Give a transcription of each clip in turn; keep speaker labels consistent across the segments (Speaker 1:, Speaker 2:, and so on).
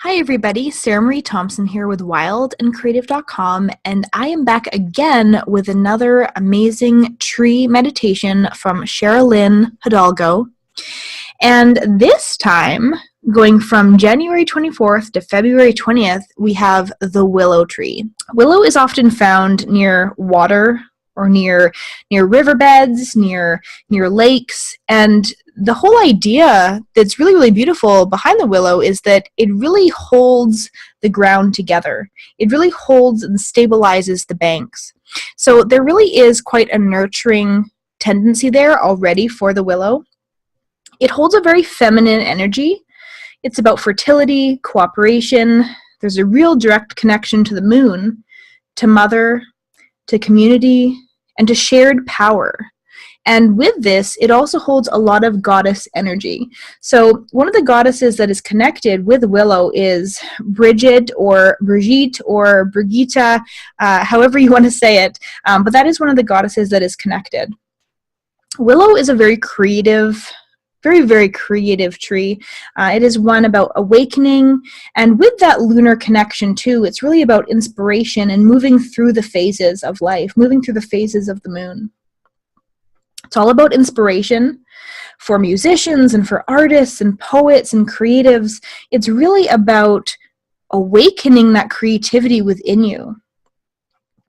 Speaker 1: Hi everybody, Sarah Marie Thompson here with wildandcreative.com, and I am back again with another amazing tree meditation from Sharlyn Hidalgo. And this time, going from January 24th to February 20th, we have the willow tree. Willow is often found near water or near riverbeds, near lakes, and the whole idea that's really beautiful behind the willow is that it really holds the ground together. It really holds and stabilizes the banks. So there really is quite a nurturing tendency there already for the willow. It holds a very feminine energy. It's about fertility, cooperation. There's a real direct connection to the moon, to mother, to community, and to shared power. And with this, it also holds a lot of goddess energy. So one of the goddesses that is connected with Willow is Brigitte or Brigitte or Brigitta, however you want to say it. But that is one of the goddesses that is connected. Willow is a very creative, very creative tree. It is one about awakening, and with that lunar connection too, it's really about inspiration and moving through the phases of life, moving through the phases of the moon. It's all about inspiration for musicians and for artists and poets and creatives. It's really about awakening that creativity within you.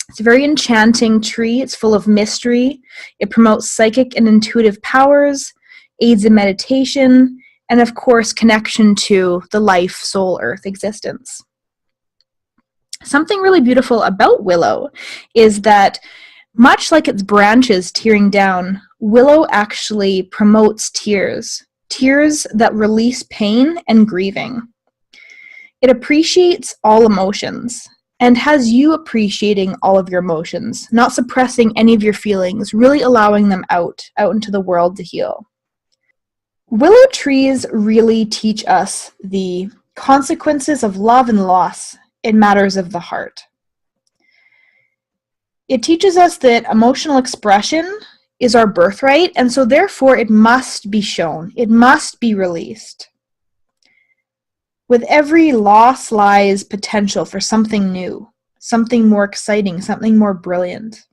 Speaker 1: It's a very enchanting tree. It's full of mystery. It promotes psychic and intuitive powers, aids in meditation, and of course connection to the life, soul, earth existence. Something really beautiful about willow is that much like its branches tearing down, willow actually promotes tears that release pain and grieving. It appreciates all emotions and has you appreciating all of your emotions, not suppressing any of your feelings, really allowing them out into the world to heal. Willow trees really teach us the consequences of love and loss in matters of the heart. It teaches us that emotional expression is our birthright, and so therefore it must be shown. It must be released. With every loss lies potential for something new, something more exciting, something more brilliant.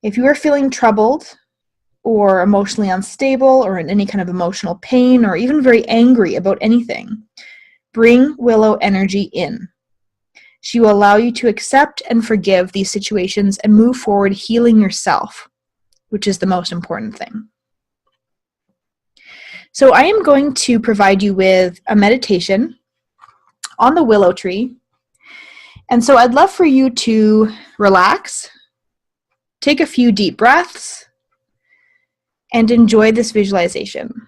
Speaker 1: If you are feeling troubled, or emotionally unstable, or in any kind of emotional pain, or even very angry about anything, bring willow energy in. She will allow you to accept and forgive these situations and move forward healing yourself, which is the most important thing. So I am going to provide you with a meditation on the willow tree. And so I'd love for you to relax, take a few deep breaths, and enjoy this visualization.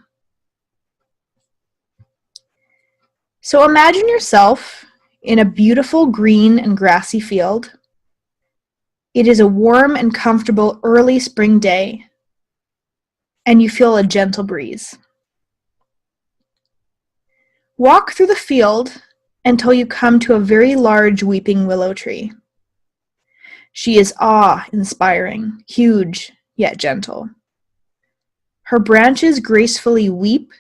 Speaker 1: So imagine yourself in a beautiful green and grassy field. It is a warm and comfortable early spring day, and you feel a gentle breeze. Walk through the field until you come to a very large weeping willow tree. She is awe-inspiring, huge yet gentle. Her branches gracefully weep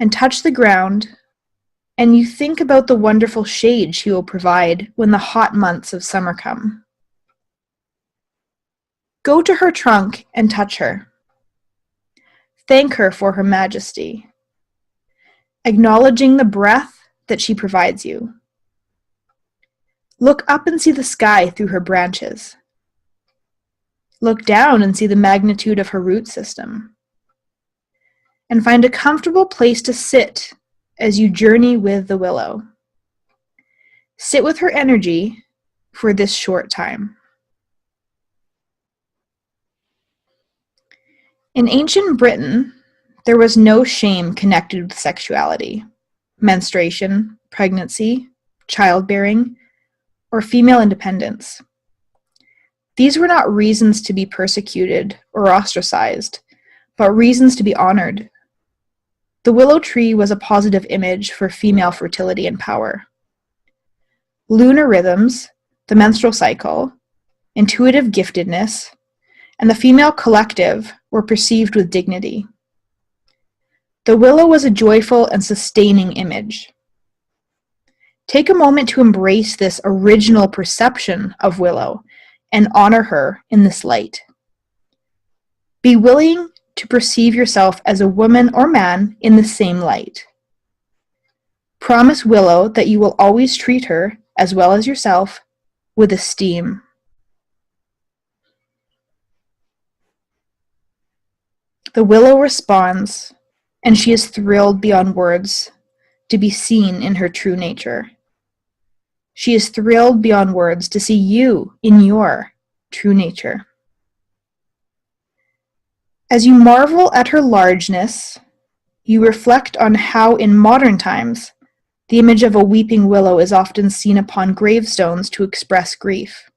Speaker 1: and touch the ground, and you think about the wonderful shade she will provide when the hot months of summer come. Go to her trunk and touch her. Thank her for her majesty, acknowledging the breath that she provides you. Look up and see the sky through her branches. Look down and see the magnitude of her root system. And find a comfortable place to sit as you journey with the willow. Sit with her energy for this short time. In ancient Britain, there was no shame connected with sexuality, menstruation, pregnancy, childbearing, or female independence. These were not reasons to be persecuted or ostracized, but reasons to be honored. The willow tree was a positive image for female fertility and power. Lunar rhythms, the menstrual cycle, intuitive giftedness, and the female collective were perceived with dignity. The willow was a joyful and sustaining image. Take a moment to embrace this original perception of Willow and honor her in this light. Be willing to perceive yourself as a woman or man in the same light. Promise Willow that you will always treat her, as well as yourself, with esteem. The Willow responds, and she is thrilled beyond words to be seen in her true nature. She is thrilled beyond words to see you in your true nature. As you marvel at her largeness, you reflect on how in modern times the image of a weeping willow is often seen upon gravestones to express grief.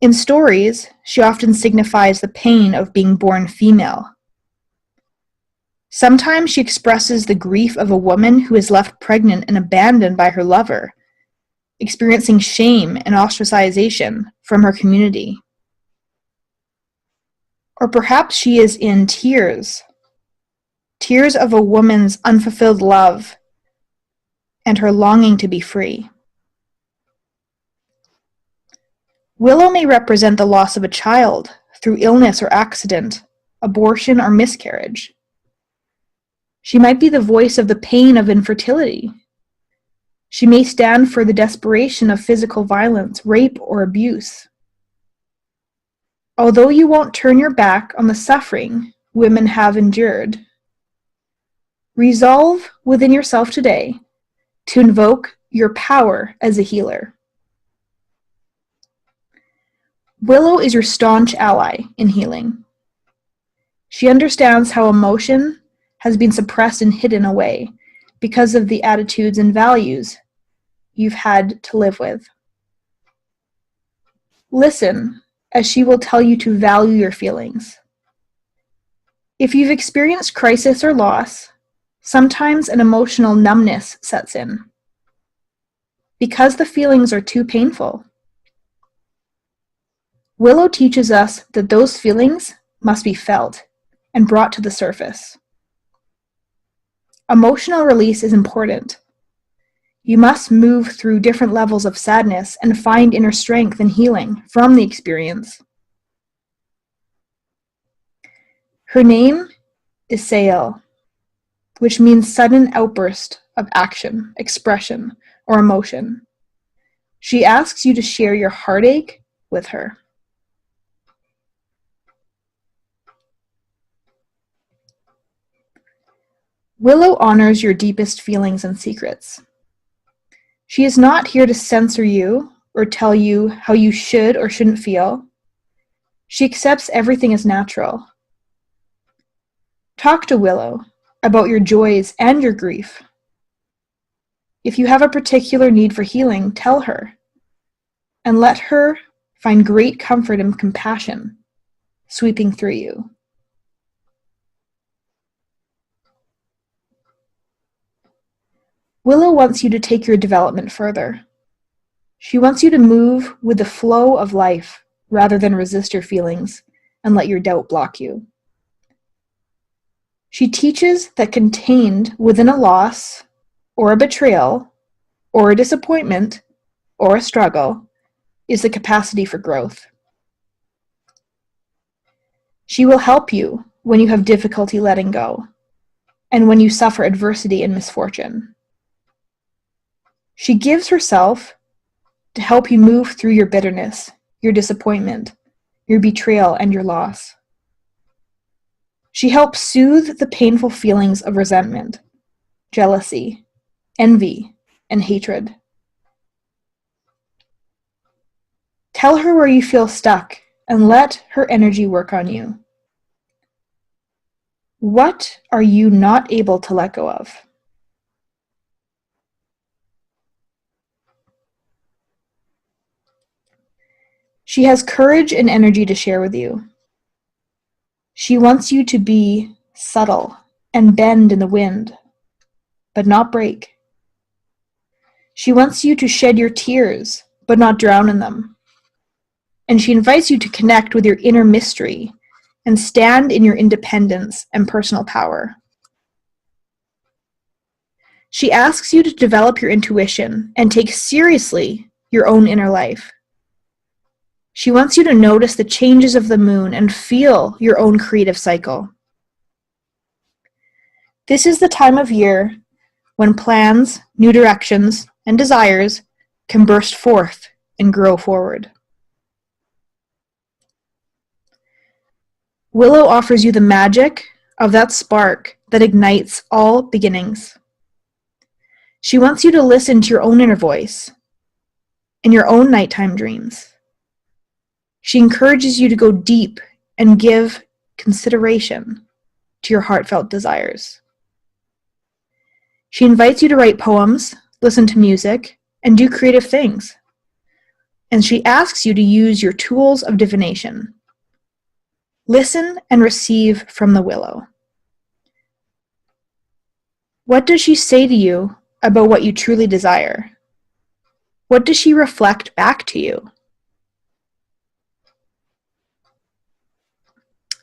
Speaker 1: In stories, she often signifies the pain of being born female. Sometimes she expresses the grief of a woman who is left pregnant and abandoned by her lover, experiencing shame and ostracization from her community. Or perhaps she is in tears, tears of a woman's unfulfilled love and her longing to be free. Willow may represent the loss of a child through illness or accident, abortion or miscarriage. She might be the voice of the pain of infertility. She may stand for the desperation of physical violence, rape, or abuse. Although you won't turn your back on the suffering women have endured, resolve within yourself today to invoke your power as a healer. Willow is your staunch ally in healing. She understands how emotion has been suppressed and hidden away because of the attitudes and values you've had to live with. Listen, as she will tell you to value your feelings. If you've experienced crisis or loss, sometimes an emotional numbness sets in because the feelings are too painful. Willow teaches us that those feelings must be felt and brought to the surface. Emotional release is important. You must move through different levels of sadness and find inner strength and healing from the experience. Her name is Sael, which means sudden outburst of action, expression, or emotion. She asks you to share your heartache with her. Willow honors your deepest feelings and secrets. She is not here to censor you or tell you how you should or shouldn't feel. She accepts everything as natural. Talk to Willow about your joys and your grief. If you have a particular need for healing, tell her, and let her find great comfort and compassion sweeping through you. Willow wants you to take your development further. She wants you to move with the flow of life rather than resist your feelings and let your doubt block you. She teaches that contained within a loss or a betrayal or a disappointment or a struggle is the capacity for growth. She will help you when you have difficulty letting go and when you suffer adversity and misfortune. She gives herself to help you move through your bitterness, your disappointment, your betrayal, and your loss. She helps soothe the painful feelings of resentment, jealousy, envy, and hatred. Tell her where you feel stuck and let her energy work on you. What are you not able to let go of? She has courage and energy to share with you. She wants you to be subtle and bend in the wind, but not break. She wants you to shed your tears, but not drown in them. And she invites you to connect with your inner mystery and stand in your independence and personal power. She asks you to develop your intuition and take seriously your own inner life. She wants you to notice the changes of the moon and feel your own creative cycle. This is the time of year when plans, new directions, and desires can burst forth and grow forward. Willow offers you the magic of that spark that ignites all beginnings. She wants you to listen to your own inner voice in your own nighttime dreams. She encourages you to go deep and give consideration to your heartfelt desires. She invites you to write poems, listen to music, and do creative things. And she asks you to use your tools of divination. Listen and receive from the willow. What does she say to you about what you truly desire? What does she reflect back to you?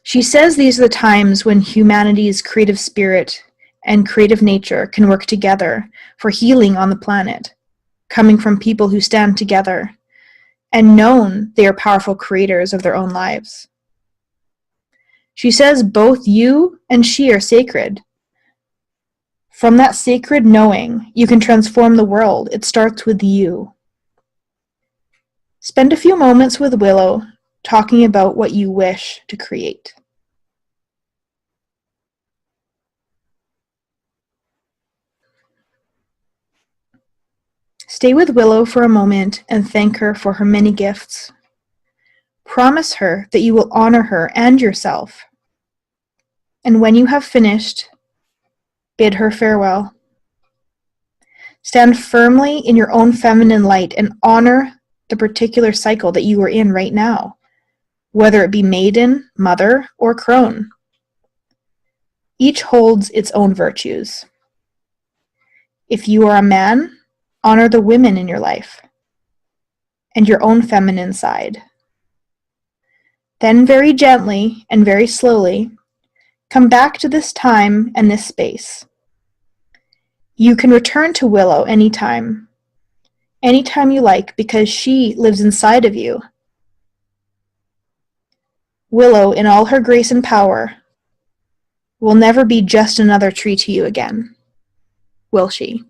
Speaker 1: She says these are the times when humanity's creative spirit and creative nature can work together for healing on the planet, coming from people who stand together and known they are powerful creators of their own lives. She says both you and she are sacred. From that sacred knowing, you can transform the world. It starts with you. Spend a few moments with Willow talking about what you wish to create. Stay with Willow for a moment and thank her for her many gifts. Promise her that you will honor her and yourself. And when you have finished, bid her farewell. Stand firmly in your own feminine light and honor the particular cycle that you are in right now, whether it be maiden, mother, or crone. Each holds its own virtues. If you are a man, honor the women in your life and your own feminine side. Then very gently and very slowly, come back to this time and this space. You can return to Willow anytime you like, because she lives inside of you. Willow, in all her grace and power, will never be just another tree to you again, will she?